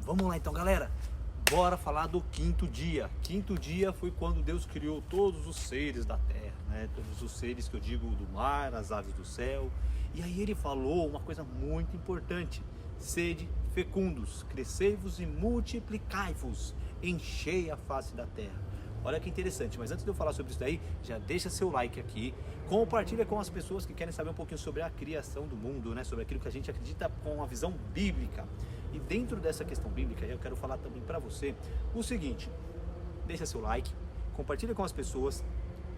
Vamos lá então, galera. Bora falar do quinto dia. Quinto dia foi quando Deus criou todos os seres da terra, né? Todos os seres que eu digo do mar, as aves do céu. E aí ele falou uma coisa muito importante: sede fecundos, crescei-vos e multiplicai-vos, enchei a face da terra. Olha que interessante, mas antes de eu falar sobre isso daí, já deixa seu like aqui, compartilha com as pessoas que querem saber um pouquinho sobre a criação do mundo, né? Sobre aquilo que a gente acredita com a visão bíblica. E dentro dessa questão bíblica, eu quero falar também para você o seguinte: deixa seu like, compartilha com as pessoas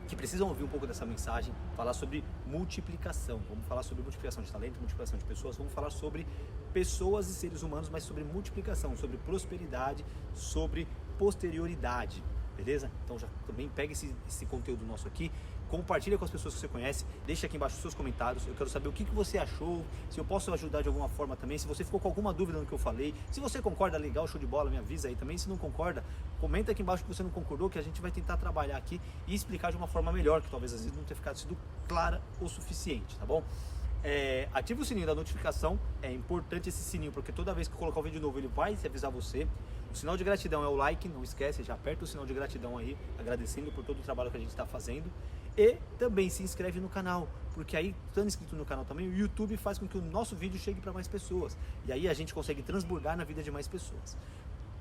que precisam ouvir um pouco dessa mensagem, falar sobre multiplicação. Vamos falar sobre multiplicação de talento, multiplicação de pessoas, vamos falar sobre pessoas e seres humanos, mas sobre multiplicação, sobre prosperidade, sobre posterioridade. Beleza? Então já também pega esse conteúdo nosso aqui, compartilha com as pessoas que você conhece, deixa aqui embaixo os seus comentários. Eu quero saber o que você achou, se eu posso ajudar de alguma forma também, se você ficou com alguma dúvida no que eu falei, se você concorda, legal, show de bola, me avisa aí também. Se não concorda, comenta aqui embaixo que você não concordou, que a gente vai tentar trabalhar aqui e explicar de uma forma melhor, que talvez às vezes não tenha ficado sido clara o suficiente, tá bom? Ativa o sininho da notificação, é importante esse sininho, porque toda vez que eu colocar um vídeo novo ele vai avisar você. O sinal de gratidão é o like, não esquece, já aperta o sinal de gratidão aí, agradecendo por todo o trabalho que a gente está fazendo. E também se inscreve no canal, porque aí, estando inscrito no canal também, o YouTube faz com que o nosso vídeo chegue para mais pessoas. E aí a gente consegue transbordar na vida de mais pessoas.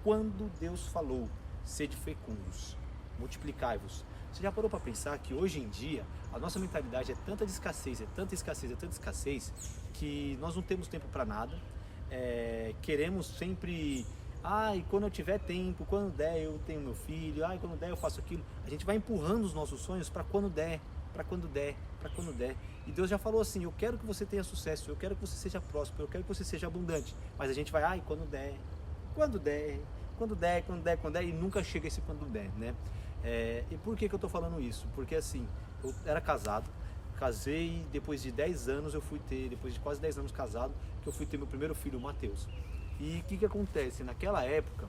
Quando Deus falou, sede fecundos, multiplicai-vos, você já parou para pensar que hoje em dia a nossa mentalidade é tanta de escassez, é tanta escassez, é tanta escassez, que nós não temos tempo para nada, queremos sempre... Ai, quando eu tiver tempo, quando der eu tenho meu filho, ai, quando der eu faço aquilo. A gente vai empurrando os nossos sonhos para quando der, para quando der, para quando der. E Deus já falou assim: eu quero que você tenha sucesso, eu quero que você seja próspero, eu quero que você seja abundante. Mas a gente vai, ai, quando der, quando der, quando der, quando der, quando der, e nunca chega esse quando der, né? E por que eu tô falando isso? Porque assim, eu era casado, casei, depois de 10 anos eu fui ter, depois de quase 10 anos casado, que eu fui ter meu primeiro filho, o Matheus. E o que acontece? Naquela época,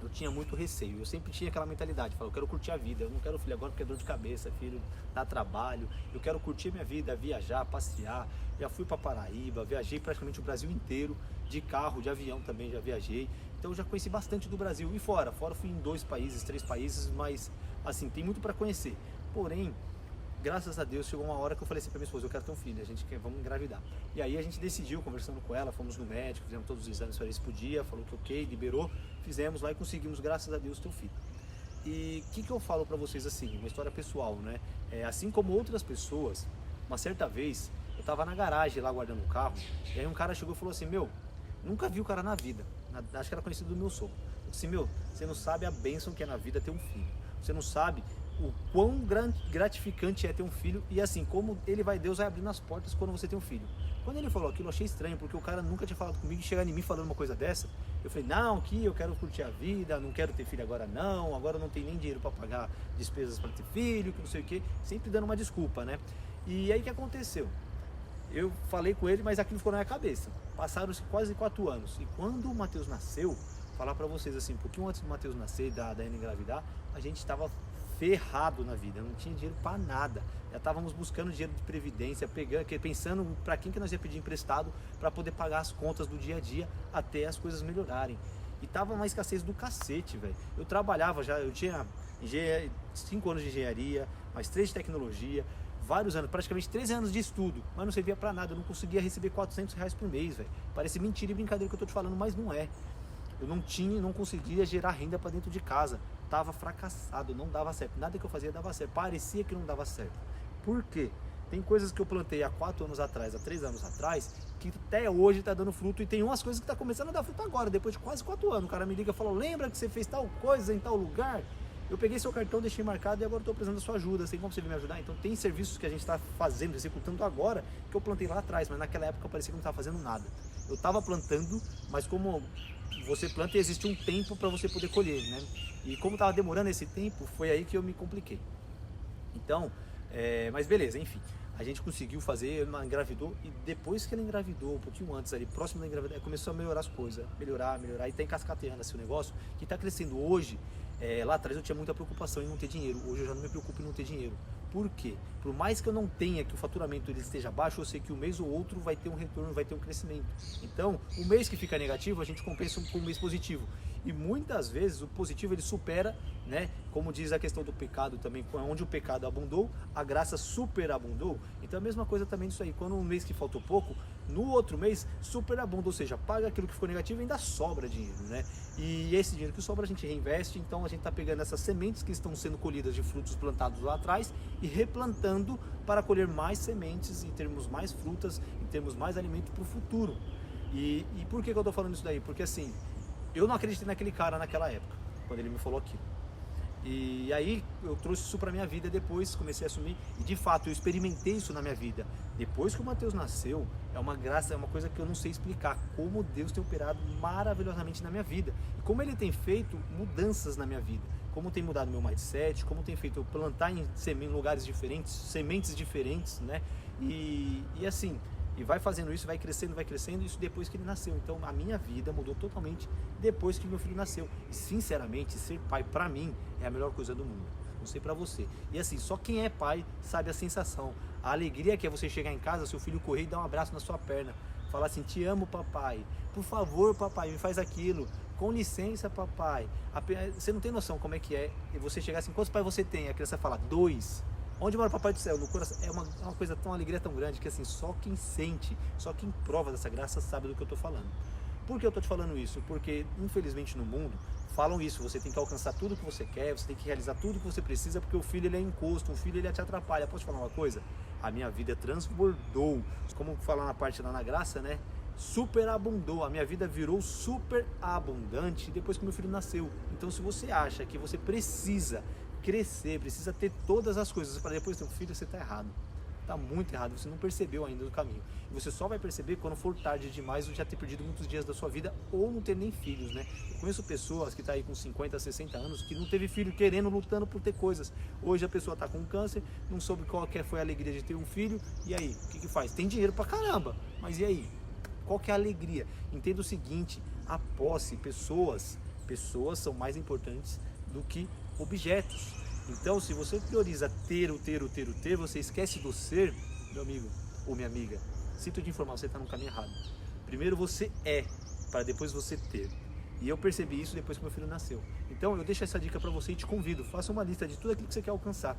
eu tinha muito receio, eu sempre tinha aquela mentalidade, eu quero curtir a vida, eu não quero filho agora porque é dor de cabeça, filho dá trabalho, eu quero curtir minha vida, viajar, passear. Já fui para Paraíba, viajei praticamente o Brasil inteiro, de carro, de avião também já viajei, então eu já conheci bastante do Brasil. E fora fui em 2 países, 3 países, mas assim, tem muito para conhecer. Porém, graças a Deus chegou uma hora que eu falei assim pra minha esposa: eu quero ter um filho, vamos engravidar. E aí a gente decidiu, conversando com ela, fomos no médico, fizemos todos os exames para isso podia, falou que ok, liberou, fizemos lá e conseguimos, graças a Deus, ter um filho. E o que eu falo pra vocês assim, uma história pessoal, né? Assim como outras pessoas, uma certa vez eu tava na garagem lá guardando o carro, e aí um cara chegou e falou assim: meu, nunca vi o cara na vida, acho que era conhecido do meu sogro. Eu disse: meu, você não sabe a bênção que é na vida ter um filho, você não sabe o quão gratificante é ter um filho, e assim, como Deus vai abrindo as portas quando você tem um filho. Quando ele falou aquilo, eu achei estranho, porque o cara nunca tinha falado comigo, e chegar em mim falando uma coisa dessa, eu falei: não, que eu quero curtir a vida, não quero ter filho agora não, agora não tem nem dinheiro para pagar despesas para ter filho, que não sei o que, sempre dando uma desculpa, né? E aí o que aconteceu? Eu falei com ele, mas aquilo ficou na minha cabeça. Passaram-se quase 4 anos, e quando o Matheus nasceu, falar para vocês assim, um pouquinho antes do Matheus nascer, da Ana engravidar, a gente estava ferrado na vida, não tinha dinheiro para nada, já estávamos buscando dinheiro de previdência, pensando para quem que nós ia pedir emprestado para poder pagar as contas do dia a dia até as coisas melhorarem. E tava uma escassez do cacete, velho. Eu trabalhava já, eu tinha 5 anos de engenharia, mais 3 de tecnologia, vários anos, praticamente 13 anos de estudo, mas não servia para nada, eu não conseguia receber R$ 400 por mês, velho. Parece mentira e brincadeira que eu tô te falando, mas não é. Eu não conseguia gerar renda para dentro de casa, tava fracassado, não dava certo, nada que eu fazia dava certo, parecia que não dava certo. Por quê? Tem coisas que eu plantei há 4 anos atrás, há 3 anos atrás, que até hoje tá dando fruto, e tem umas coisas que tá começando a dar fruto agora, depois de quase 4 anos. O cara me liga e fala: lembra que você fez tal coisa em tal lugar? Eu peguei seu cartão, deixei marcado e agora estou precisando da sua ajuda, tem como você me ajudar? Então tem serviços que a gente está fazendo, executando agora, que eu plantei lá atrás, mas naquela época parecia que não estava fazendo nada. Eu estava plantando, mas como você planta, existe um tempo para você poder colher, né? E como estava demorando esse tempo, foi aí que eu me compliquei. Então, mas beleza, enfim. A gente conseguiu fazer, ela engravidou, e depois que ela engravidou, um pouquinho antes ali, próximo da engravidez, começou a melhorar as coisas, melhorar, e tá encascateando assim o negócio, que tá crescendo hoje. Lá atrás eu tinha muita preocupação em não ter dinheiro, hoje eu já não me preocupo em não ter dinheiro. Por quê? Por mais que eu não tenha, que o faturamento ele esteja baixo, eu sei que um mês ou outro vai ter um retorno, vai ter um crescimento. Então, o mês que fica negativo, a gente compensa com um mês positivo. E muitas vezes o positivo ele supera, né? Como diz a questão do pecado também, onde o pecado abundou, a graça superabundou. Então a mesma coisa também disso aí, quando um mês que faltou pouco, no outro mês superabunda, ou seja, paga aquilo que ficou negativo e ainda sobra dinheiro, né? E esse dinheiro que sobra a gente reinveste, então a gente está pegando essas sementes que estão sendo colhidas de frutos plantados lá atrás e replantando para colher mais sementes e termos mais frutas e termos mais alimento para o futuro. E por que eu estou falando isso daí? Porque assim, eu não acreditei naquele cara naquela época, quando ele me falou aquilo. E aí eu trouxe isso para minha vida depois, comecei a assumir, e de fato eu experimentei isso na minha vida. Depois que o Mateus nasceu, é uma graça, é uma coisa que eu não sei explicar, como Deus tem operado maravilhosamente na minha vida, e como Ele tem feito mudanças na minha vida, como tem mudado meu mindset, como tem feito eu plantar em lugares diferentes, sementes diferentes, né? E assim, e vai fazendo isso, vai crescendo, isso depois que ele nasceu. Então a minha vida mudou totalmente depois que meu filho nasceu. E sinceramente, ser pai pra mim é a melhor coisa do mundo. Não sei pra você. E assim, só quem é pai sabe a sensação. A alegria que é você chegar em casa, seu filho correr e dar um abraço na sua perna. Falar assim, te amo papai, por favor papai, me faz aquilo. Com licença papai. Você não tem noção como é que é. E você chegar assim, quantos pais você tem? A criança fala, 2. Onde mora o Papai do Céu? No coração. É uma coisa tão, uma alegria tão grande que assim, só quem sente, só quem prova dessa graça sabe do que eu estou falando. Por que eu estou te falando isso? Porque, infelizmente, no mundo, falam isso, você tem que alcançar tudo que você quer, você tem que realizar tudo que você precisa, porque o filho ele é encosto, o filho ele te atrapalha. Posso te falar uma coisa? A minha vida transbordou. Como falar na parte lá na graça, né? Superabundou, a minha vida virou super abundante depois que meu filho nasceu. Então, se você acha que você precisa crescer, precisa ter todas as coisas para depois ter um filho, você está errado. Está muito errado, você não percebeu ainda do caminho. E você só vai perceber quando for tarde demais ou já ter perdido muitos dias da sua vida ou não ter nem filhos, né? Eu conheço pessoas que estão aí com 50, 60 anos que não teve filho, querendo, lutando por ter coisas. Hoje a pessoa está com câncer, não soube qual que foi a alegria de ter um filho, e aí, o que faz? Tem dinheiro pra caramba, mas e aí? Qual que é a alegria? Entenda o seguinte, a posse, pessoas são mais importantes do que objetos. Então, se você prioriza ter, você esquece do ser, meu amigo ou minha amiga, sinto te informar, você está no caminho errado. Primeiro você é, para depois você ter. E eu percebi isso depois que meu filho nasceu. Então, eu deixo essa dica para você e te convido, faça uma lista de tudo aquilo que você quer alcançar.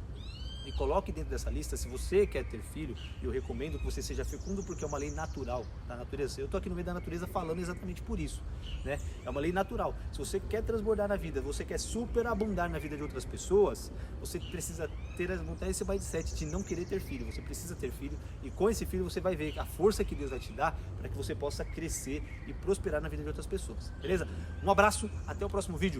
E coloque dentro dessa lista, se você quer ter filho, eu recomendo que você seja fecundo, porque é uma lei natural da natureza. Eu estou aqui no meio da natureza falando exatamente por isso, né? É uma lei natural. Se você quer transbordar na vida, você quer superabundar na vida de outras pessoas, você precisa montar esse mindset de não querer ter filho. Você precisa ter filho, e com esse filho você vai ver a força que Deus vai te dar para que você possa crescer e prosperar na vida de outras pessoas, beleza? Um abraço, até o próximo vídeo.